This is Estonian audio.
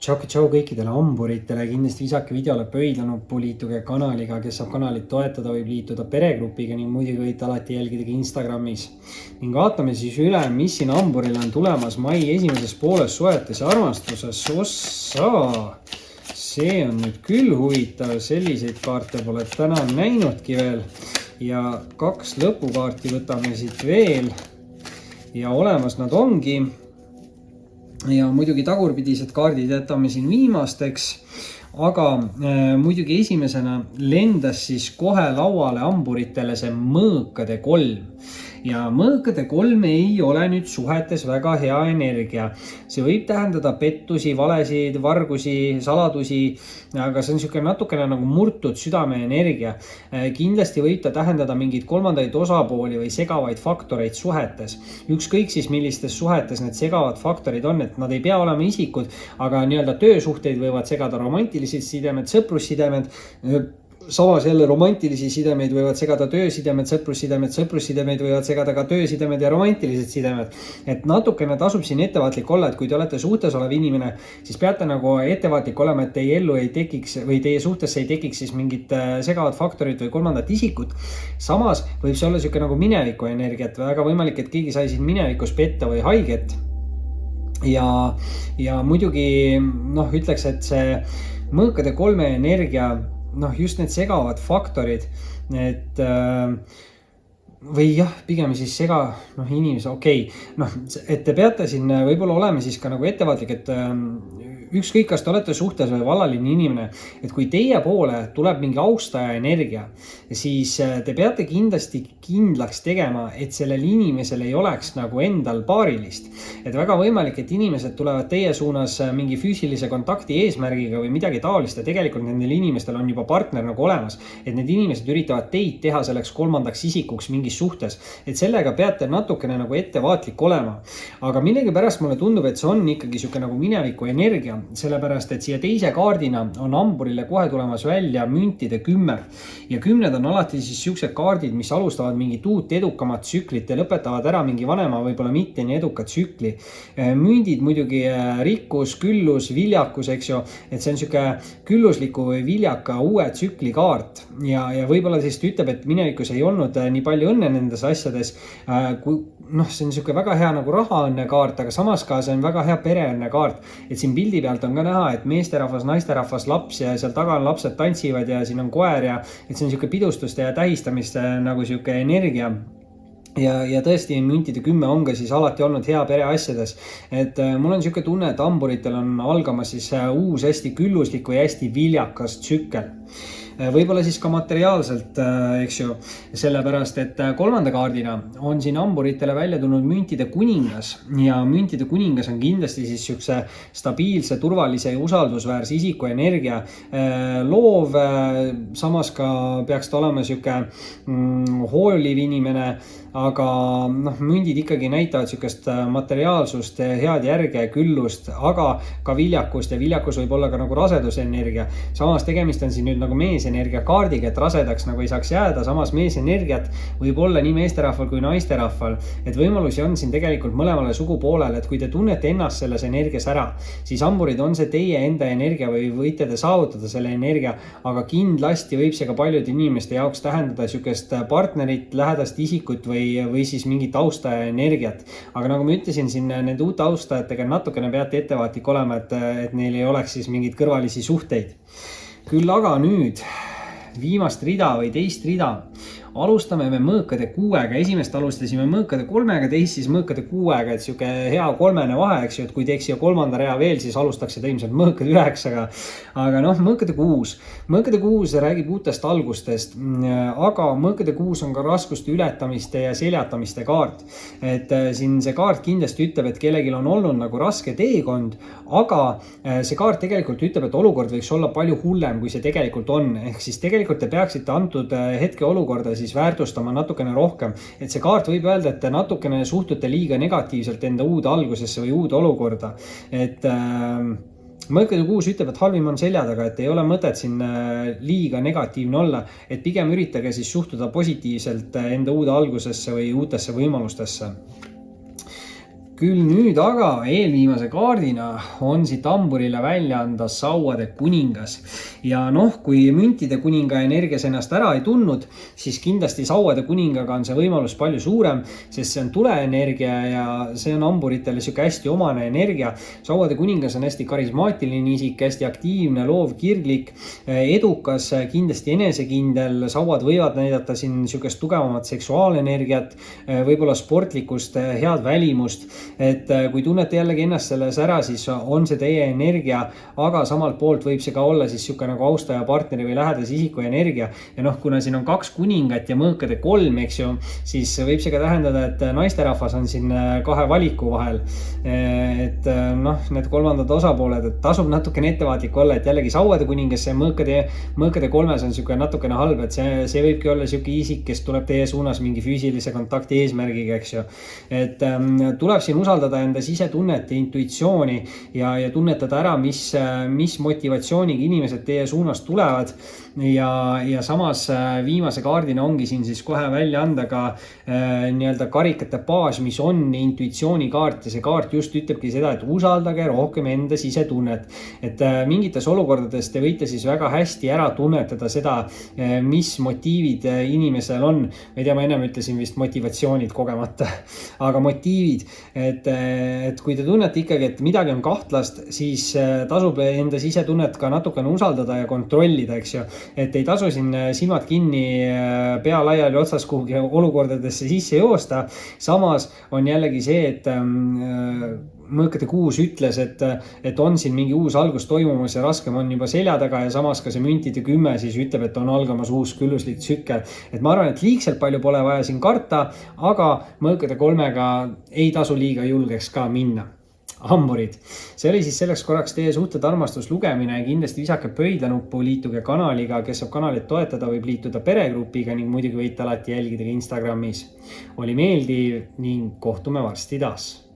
Tšau kõikidele hamburitele, kindlasti visake videole pöidlanuppu, liituge kanaliga, kes saab kanalit toetada, võib liituda peregrupiga ning muidugi võite alati jälgida ka Instagramis. Ning vaatame siis üle, mis siin hamburile on tulemas mai esimeses pooles suhetes ja armastuses. Ossa! See on nüüd küll huvitav, selliseid kaarte pole täna näinudki veel. Ja 2 lõpukaarti võtame siit veel. Ja olemas nad ongi. Ja muidugi tagurpidised kaardid jätame siin viimasteks, aga muidugi esimesena lendas siis kohe lauale hamburitele see mõõkade 3. Ja mõõkade 3 ei ole nüüd suhetes väga hea energia. See võib tähendada pettusi, valesid, vargusi, saladusi, aga see on niisugune natukene nagu murtud südame energia. Kindlasti võib ta tähendada mingeid kolmandaid osapooli või segavaid faktoreid suhetes. Ükskõik siis millistes suhetes need segavad faktorid on, et nad ei pea olema isikud, aga nii-öelda töösuhteid võivad segada romantilised sidemed, sõprussidemed. Samas jälle romantilisi sidemeid võivad segada töösidemed, sõprussidemeid võivad segada ka töösidemed ja romantilised sidemed. Et natukene tasub siin ettevaatlik olla, et kui te olete suhtes olev inimene, siis peate nagu ettevaatlik olema, et teie ellu ei tekiks või teie suhtesse ei tekiks siis mingid segavad faktorid või kolmandat isikut. Samas võib see olla niisugune nagu mineviku energiat, väga võimalik, et keegi sai siin minevikus petta või haiget. Ja muidugi ütleks, et see mõõkade 3 energia, just need segavad faktorid, et või jah, pigem siis inimese, et te peate siin võib-olla olema siis ka nagu ettevaatlik, et ükskõik, kas te olete suhtes või vallaline inimene, et kui teie poole tuleb mingi austaja energia, siis te peate kindlasti kindlaks tegema, et sellel inimesel ei oleks nagu endal paarilist. Et väga võimalik, et inimesed tulevad teie suunas mingi füüsilise kontakti eesmärgiga või midagi taolist ja tegelikult nendel inimestel on juba partner nagu olemas, et need inimesed üritavad teid teha selleks kolmandaks isikuks mingis suhtes, et sellega peate natukene nagu ettevaatlik olema. Aga millegipärast mulle tundub, et see on ikkagi siuke nagu mineviku energia, sellepärast, et siia teise kaardina on hamburile kohe tulemas välja müntide 10. Ja 10 on alati siis siuksed kaardid, mis alustavad mingit uut edukamat tsüklit ja lõpetavad ära mingi vanema võib-olla mitte nii eduka tsükli. Mündid muidugi rikkus, küllus, viljakus, eks ju, et see on siuke küllusliku või viljaka uue tsükli kaart ja võib-olla siis ütleb, et minevikus ei olnud nii palju õnne nendes asjades, see on siuke väga hea nagu rahaõnne kaart, aga samas ka see on väga hea pereõnne kaart, et siin pildi pealt on ka näha, et meesterahvas, naisterahvas, laps ja seal taga on lapsed tantsivad ja siin on koer ja et see on siuke pidustuste ja tähistamiste nagu siuke energia. Ja tõesti müntide 10 on ka siis alati olnud hea pereasjades, et mul on siuke tunne, et hamburitel on algamas siis uus hästi külluslik või hästi viljakas tsükkel. Võib-olla siis ka materiaalselt, eks ju, sellepärast, et 3. kaardina on siin hamburitele välja tulnud müntide kuningas ja müntide kuningas on kindlasti siis siukse stabiilse, turvalise ja usaldusväärse isiku energia loov, samas ka peaks ta olema siuke hooliv inimene, aga mündid ikkagi näitavad siukest materiaalsust, head järge, küllust, aga ka viljakust ja viljakus võib olla ka nagu rasedusenergia. Samas tegemist on siin nüüd nagu meesenergia kaardiga, et rasedaks nagu ei saaks jääda, samas meesenergiat võib olla nii meesterahval kui naisterahval, et võimalusi on siin tegelikult mõlemale sugupoolele, et kui te tunnete ennast selles energias ära, siis hamburid on see teie enda energia või võite te saavutada selle energia, aga kindlasti võib see ka paljude inimeste jaoks tähendada siukest partnerit, lähedast isikut või siis mingit austaja energiat. Aga nagu ma ütlesin, siin nende uute austajatega natukene peate ettevaatlik olema, et neil ei oleks siis mingid kõrvalisi suhteid. Küll aga nüüd viimast rida või teist rida alustame me mõõkade 6-ga, esimest alustasime mõõkade 3-ga, teist siis mõõkade 6-ga, et siuke hea 3-ne vahe, eks ju, et kui teeks siia 3. rea veel, siis alustaks seda ilmselt mõõkade 9-ga. Aga mõõkade 6. Mõõkade 6 räägib uutest algustest, aga mõõkade 6 on ka raskuste ületamiste ja seljatamiste kaart. Et siin see kaart kindlasti ütleb, et kellelgi on olnud nagu raske teekond, aga see kaart tegelikult ütleb, et olukord võiks olla palju hullem, kui see tegelikult on. Ehk siis tegelikult te peaksite antud hetke olukorda siis väärtustama natukene rohkem, et see kaart võib öelda, et te natukene suhtute liiga negatiivselt enda uude algusesse või uude olukorda, et mõõkade 6 ütleb, et halvim on selja taga, et ei ole mõtet siin liiga negatiivne olla, et pigem üritage siis suhtuda positiivselt enda uude algusesse või uutesse võimalustesse. küll nüüd aga eelviimase kaardina on siit hamburile välja anda sauade kuningas. Ja noh, kui müntide kuninga energias ennast ära ei tundnud, siis kindlasti sauade kuningaga on see võimalus palju suurem, sest see on tuleenergia ja see on hamburitele sihuke hästi omane energia. Sauade kuningas on hästi karismaatiline isik, hästi aktiivne, loov, kirglik, edukas, kindlasti enesekindel. Sauad võivad näidata siin sihukest tugevamat seksuaalenergiat, võib-olla sportlikkust, head välimust. Et kui tunnete jällegi ennast selles ära, siis on see teie energia, aga samalt poolt võib see ka olla siis sihuke nagu austaja, partneri või lähedase isiku energia. Ja noh, kuna siin on 2 kuningat ja mõõkade 3, eks ju, siis võib see ka tähendada, et naisterahvas on siin 2 valiku vahel. Et noh, need kolmandad osapooled, et tasub natukene ettevaatlik olla, et jällegi sauade kuningas, see mõõkade 3 on sihuke natukene halb, et see võibki olla sihuke isik, kes tuleb teie suunas mingi füüsilise kontakti eesmärgiga, eks ju. Et tuleb siin usaldada enda sisetunnet ja intuitsiooni ja tunnetada ära, mis motivatsiooniga inimesed teie suunas tulevad. Ja samas viimase kaardina ongi siin siis kohe välja anda ka nii-öelda karikate baas, mis on intuitsioonikaart ja see kaart just ütlebki seda, et usaldage rohkem enda sisetunnet. Et mingites olukordades te võite siis väga hästi ära tunnetada seda, mis motiivid inimesel on. Ma ei tea, ma ennem ütlesin vist motivatsioonid kogemata, aga motiivid, et kui te tunnete ikkagi, et midagi on kahtlast, siis tasub enda sisetunnet ka natukene usaldada ja kontrollida, eks ju. Et ei tasu siin silmad kinni, pea laiali otsas kuhugi olukordadesse sisse joosta. Samas on jällegi see, et mõõkade 6 ütles, et on siin mingi uus algus toimumas ja raskem on juba selja taga ja samas ka see müntide 10 siis ütleb, et on algamas uus külluslik tsükkel. Et ma arvan, et liigselt palju pole vaja siin karta, aga mõõkade 3-ga ei tasu liiga julgeks ka minna. Hamburid. See oli siis selleks korraks teie suhted armastuslugemine. Kindlasti visake pöidlanuppu, liituge kanaliga, kes saab kanalit toetada, võib liituda peregrupiga ning muidugi võite alati jälgida ka Instagramis. Oli meeldiv ning kohtume varsti taas.